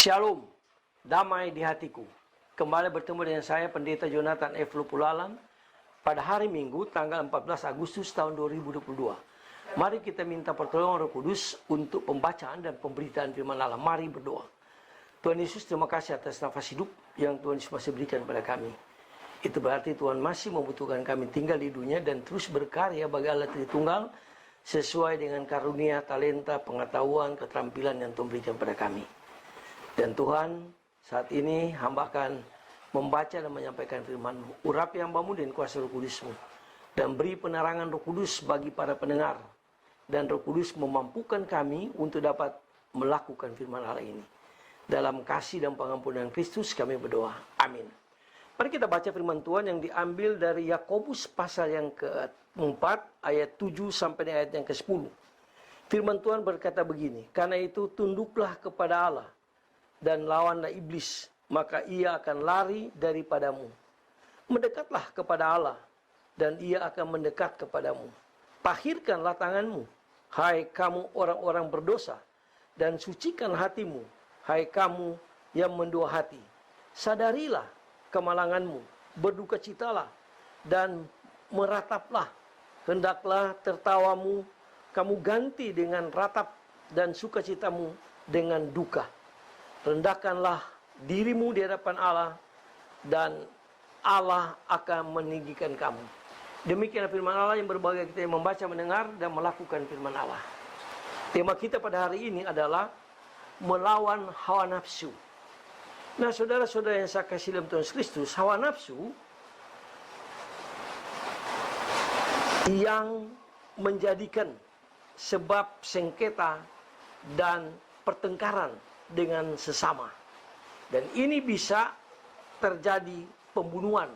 Shalom, damai di hatiku. Kembali bertemu dengan saya, Pendeta Jonathan F. Lupulalam, pada hari Minggu, tanggal 14 Agustus tahun 2022. Mari kita minta pertolongan Roh Kudus untuk pembacaan dan pemberitaan firman Allah. Mari berdoa. Tuhan Yesus, terima kasih atas nafas hidup yang Tuhan Yesus masih berikan kepada kami. Itu berarti Tuhan masih membutuhkan kami tinggal di dunia dan terus berkarya bagi Allah Tritunggal sesuai dengan karunia, talenta, pengetahuan, keterampilan yang Tuhan berikan kepada kami. Dan Tuhan, saat ini hamba akan membaca dan menyampaikan firman-Mu. Urapi hamba-Mu dengan kuasa Roh Kudus-Mu. Dan beri penerangan Roh Kudus bagi para pendengar. Dan Roh Kudus memampukan kami untuk dapat melakukan firman Allah ini. Dalam kasih dan pengampunan Kristus kami berdoa. Amin. Mari kita baca firman Tuhan yang diambil dari Yakobus pasal yang ke-4 ayat 7 sampai ayat yang ke-10. Firman Tuhan berkata begini, karena itu tunduklah kepada Allah dan lawanlah iblis, maka ia akan lari daripadamu. Mendekatlah kepada Allah, dan ia akan mendekat kepadamu. Tahirkanlah tanganmu, hai kamu orang-orang berdosa, dan sucikan hatimu, hai kamu yang mendua hati. Sadarilah kemalanganmu, berdukacitalah, dan merataplah. Hendaklah tertawamu kamu ganti dengan ratap, dan sukacitamu dengan duka. Rendahkanlah dirimu di hadapan Allah, dan Allah akan meninggikan kamu. Demikianlah firman Allah yang berbahagia kita yang membaca, mendengar, dan melakukan firman Allah. Tema kita pada hari ini adalah melawan hawa nafsu. Nah, saudara-saudara yang saya kasih dalam Tuhan Kristus, hawa nafsu yang menjadikan sebab sengketa dan pertengkaran dengan sesama. Dan ini bisa terjadi pembunuhan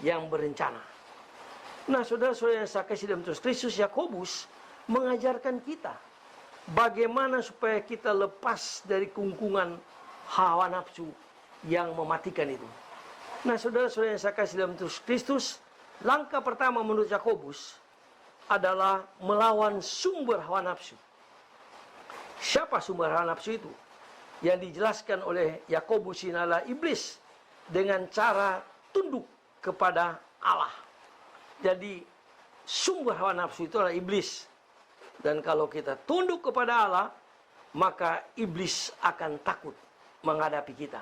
yang berencana. Nah, saudara-saudara yang saya kasih dalam Tuhan Kristus, Yakobus mengajarkan kita bagaimana supaya kita lepas dari kungkungan hawa nafsu yang mematikan itu. Nah, saudara-saudara yang saya kasih dalam Tuhan Kristus, langkah pertama menurut Yakobus adalah melawan sumber hawa nafsu. Siapa sumber hawa nafsu itu? Yang dijelaskan oleh Yakobus ini adalah iblis dengan cara tunduk kepada Allah. Jadi sumber hawa nafsu itu adalah iblis. Dan kalau kita tunduk kepada Allah, maka iblis akan takut menghadapi kita.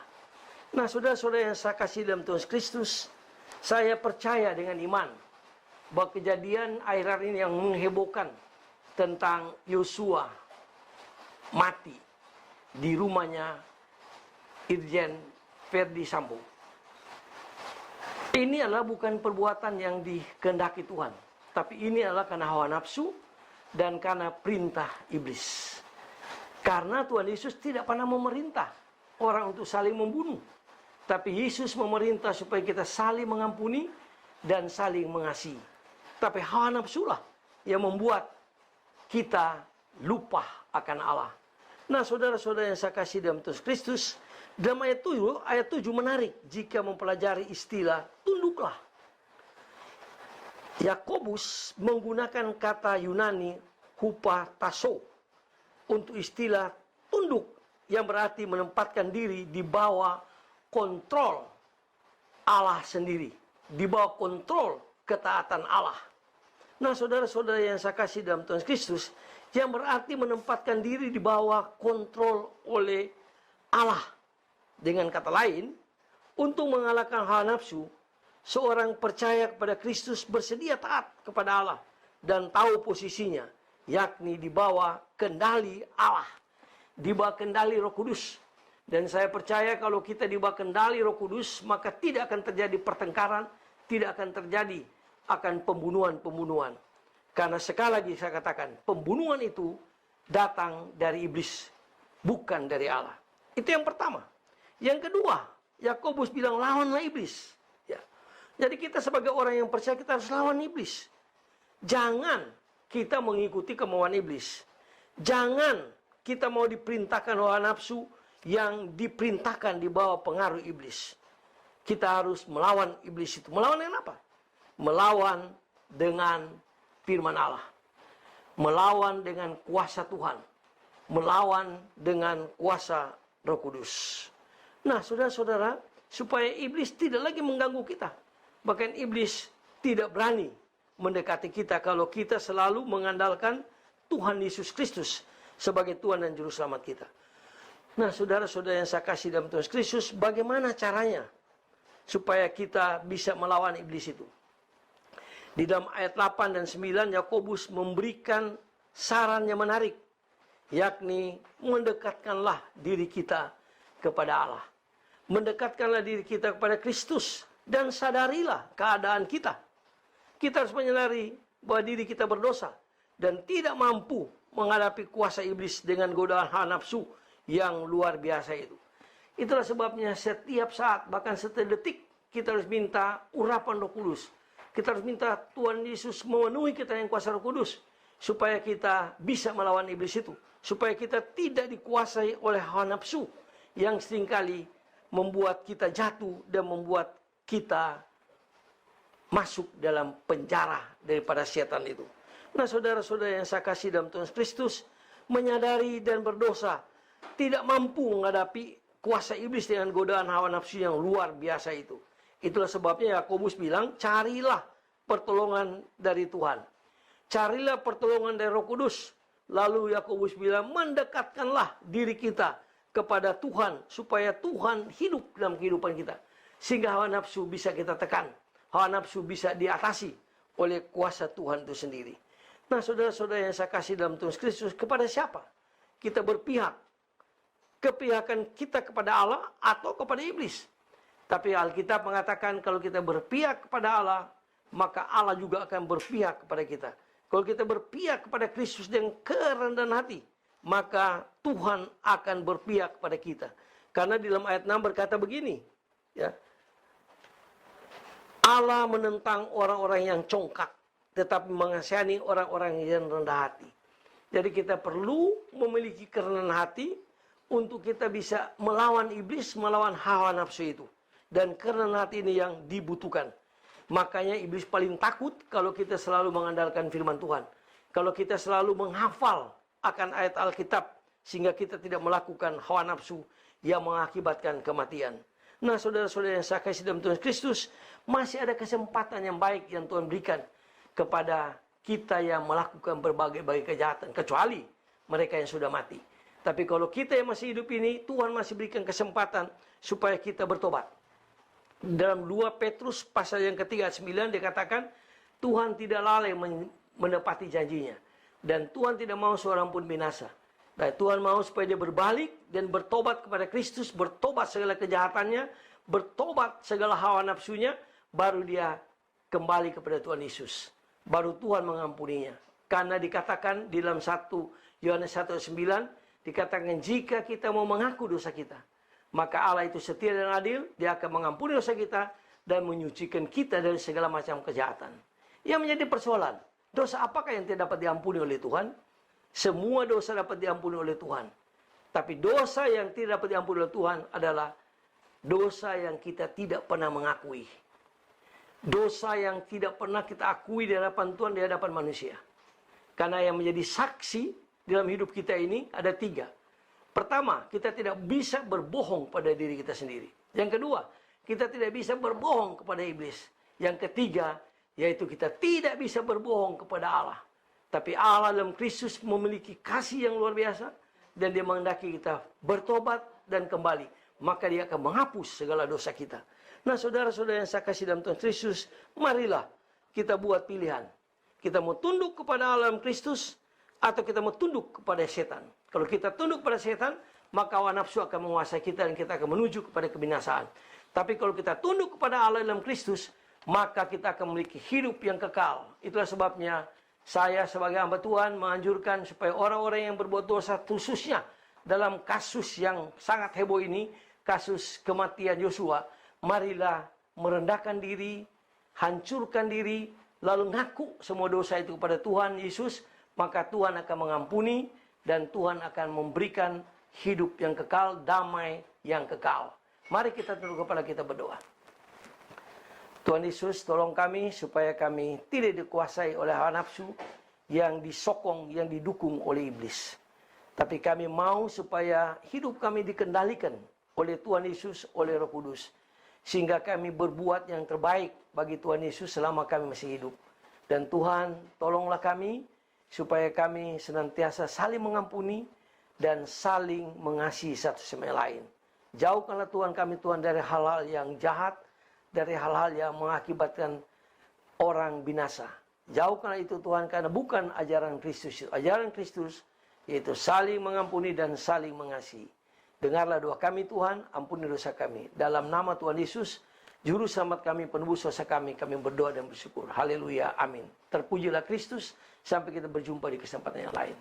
Nah, saudara-saudara yang saya kasih dalam Tuhan Kristus, saya percaya dengan iman bahwa kejadian akhir ini yang menghebohkan tentang Yosua mati di rumahnya Irjen Verdi Sambo. Ini adalah bukan perbuatan yang dikehendaki Tuhan, tapi ini adalah karena hawa nafsu dan karena perintah iblis. Karena Tuhan Yesus tidak pernah memerintah orang untuk saling membunuh, tapi Yesus memerintah supaya kita saling mengampuni dan saling mengasihi. Tapi hawa nafsulah yang membuat kita lupa akan Allah. Nah, saudara-saudara yang saya kasih dalam Tuhan Kristus, dalam ayat 7 menarik jika mempelajari istilah tunduklah. Yakobus menggunakan kata Yunani hupattasso untuk istilah tunduk yang berarti menempatkan diri di bawah kontrol Allah sendiri, di bawah kontrol ketaatan Allah. Nah, saudara-saudara yang saya kasih dalam Tuhan Kristus, yang berarti menempatkan diri di bawah kontrol oleh Allah. Dengan kata lain, untuk mengalahkan hawa nafsu, seorang percaya kepada Kristus bersedia taat kepada Allah dan tahu posisinya, yakni di bawah kendali Allah, di bawah kendali Roh Kudus. Dan saya percaya kalau kita di bawah kendali Roh Kudus, maka tidak akan terjadi pertengkaran, tidak akan terjadi akan pembunuhan-pembunuhan. Karena sekali lagi saya katakan, pembunuhan itu datang dari iblis, bukan dari Allah. Itu yang pertama. Yang kedua, Yakobus bilang lawanlah iblis. Ya. Jadi kita sebagai orang yang percaya, kita harus lawan iblis. Jangan kita mengikuti kemauan iblis. Jangan kita mau diperintahkan hawa nafsu yang diperintahkan di bawah pengaruh iblis. Kita harus melawan iblis itu. Melawan dengan apa? Melawan dengan firman Allah. Melawan dengan kuasa Tuhan. Melawan dengan kuasa Roh Kudus. Nah, saudara-saudara, supaya iblis tidak lagi mengganggu kita. Bahkan iblis tidak berani mendekati kita kalau kita selalu mengandalkan Tuhan Yesus Kristus sebagai Tuhan dan Juru Selamat kita. Nah, saudara-saudara yang saya kasih dalam Tuhan Kristus, bagaimana caranya supaya kita bisa melawan iblis itu? Di dalam ayat 8 dan 9, Yakobus memberikan saran yang menarik, yakni mendekatkanlah diri kita kepada Allah. Mendekatkanlah diri kita kepada Kristus dan sadarilah keadaan kita. Kita harus menyadari bahwa diri kita berdosa dan tidak mampu menghadapi kuasa iblis dengan godaan hawa nafsu yang luar biasa itu. Itulah sebabnya setiap saat, bahkan setiap detik, kita harus minta urapan Roh Kudus. Kita harus minta Tuhan Yesus memenuhi kita yang kuasa Roh Kudus, supaya kita bisa melawan iblis itu. Supaya kita tidak dikuasai oleh hawa nafsu yang seringkali membuat kita jatuh dan membuat kita masuk dalam penjara daripada setan itu. Nah, saudara-saudara yang saya kasih dalam Tuhan Kristus, menyadari dan berdosa, tidak mampu menghadapi kuasa iblis dengan godaan hawa nafsu yang luar biasa itu. Itulah sebabnya Yakobus bilang, carilah pertolongan dari Tuhan. Carilah pertolongan dari Roh Kudus. Lalu Yakobus bilang, mendekatkanlah diri kita kepada Tuhan, supaya Tuhan hidup dalam kehidupan kita. Sehingga hawa nafsu bisa kita tekan. Hawa nafsu bisa diatasi oleh kuasa Tuhan itu sendiri. Nah, saudara-saudara yang saya kasih dalam Tuhan Kristus, kepada siapa kita berpihak? Kepihakan kita kepada Allah atau kepada iblis? Tapi Alkitab mengatakan kalau kita berpihak kepada Allah, maka Allah juga akan berpihak kepada kita. Kalau kita berpihak kepada Kristus dengan kerendahan hati, maka Tuhan akan berpihak kepada kita. Karena di dalam ayat 6 berkata begini, ya, Allah menentang orang-orang yang congkak, tetapi mengasihani orang-orang yang rendah hati. Jadi kita perlu memiliki kerendahan hati untuk kita bisa melawan iblis, melawan hawa nafsu itu. Dan kerendahan hati ini yang dibutuhkan. Makanya iblis paling takut kalau kita selalu mengandalkan firman Tuhan. Kalau kita selalu menghafal akan ayat Alkitab, sehingga kita tidak melakukan hawa nafsu yang mengakibatkan kematian. Nah, saudara-saudara yang saya kasih dalam Tuhan Kristus, masih ada kesempatan yang baik yang Tuhan berikan kepada kita yang melakukan berbagai-bagai kejahatan, kecuali mereka yang sudah mati. Tapi kalau kita yang masih hidup ini, Tuhan masih berikan kesempatan supaya kita bertobat. Dalam 2 Petrus pasal yang ketiga 9 dikatakan, Tuhan tidak lalai menepati janjinya. Dan Tuhan tidak mau seorang pun binasa. Nah, Tuhan mau supaya dia berbalik dan bertobat kepada Kristus, bertobat segala kejahatannya, bertobat segala hawa nafsunya, baru dia kembali kepada Tuhan Yesus. Baru Tuhan mengampuninya. Karena dikatakan di dalam 1 Yohanes 1:9, dikatakan jika kita mau mengaku dosa kita, maka Allah itu setia dan adil, dia akan mengampuni dosa kita dan menyucikan kita dari segala macam kejahatan. Yang menjadi persoalan, dosa apakah yang tidak dapat diampuni oleh Tuhan? Semua dosa dapat diampuni oleh Tuhan. Tapi dosa yang tidak dapat diampuni oleh Tuhan adalah dosa yang kita tidak pernah mengakui. Dosa yang tidak pernah kita akui di hadapan Tuhan, di hadapan manusia. Karena yang menjadi saksi dalam hidup kita ini ada 3. Pertama, kita tidak bisa berbohong pada diri kita sendiri. Yang kedua, kita tidak bisa berbohong kepada iblis. Yang ketiga, yaitu kita tidak bisa berbohong kepada Allah. Tapi Allah dalam Kristus memiliki kasih yang luar biasa, dan dia menghendaki kita bertobat dan kembali. Maka dia akan menghapus segala dosa kita. Nah, saudara-saudara yang saya kasih dalam Tuhan Kristus, marilah kita buat pilihan. Kita mau tunduk kepada Allah dalam Kristus, atau kita mau tunduk kepada setan. Kalau kita tunduk kepada setan, maka hawa nafsu akan menguasai kita dan kita akan menuju kepada kebinasaan. Tapi kalau kita tunduk kepada Allah dalam Kristus, maka kita akan memiliki hidup yang kekal. Itulah sebabnya saya sebagai hamba Tuhan menganjurkan supaya orang-orang yang berbuat dosa, khususnya dalam kasus yang sangat heboh ini, kasus kematian Yosua, marilah merendahkan diri, hancurkan diri, lalu ngaku semua dosa itu kepada Tuhan Yesus, maka Tuhan akan mengampuni dan Tuhan akan memberikan hidup yang kekal, damai yang kekal. Mari kita tunduk kepala kita berdoa. Tuhan Yesus, tolong kami supaya kami tidak dikuasai oleh hawa nafsu yang disokong, yang didukung oleh iblis. Tapi kami mau supaya hidup kami dikendalikan oleh Tuhan Yesus, oleh Roh Kudus. Sehingga kami berbuat yang terbaik bagi Tuhan Yesus selama kami masih hidup. Dan Tuhan, tolonglah kami supaya kami senantiasa saling mengampuni dan saling mengasihi satu sama lain. Jauhkanlah Tuhan kami, Tuhan, dari hal-hal yang jahat, dari hal-hal yang mengakibatkan orang binasa. Jauhkanlah itu Tuhan, karena bukan ajaran Kristus. Ajaran Kristus yaitu saling mengampuni dan saling mengasihi. Dengarlah doa kami Tuhan, ampuni dosa kami. Dalam nama Tuhan Yesus, Juru Selamat kami, penebus dosa kami berdoa dan bersyukur. Haleluya, amin. Terpujilah Kristus, sampai kita berjumpa di kesempatan yang lain.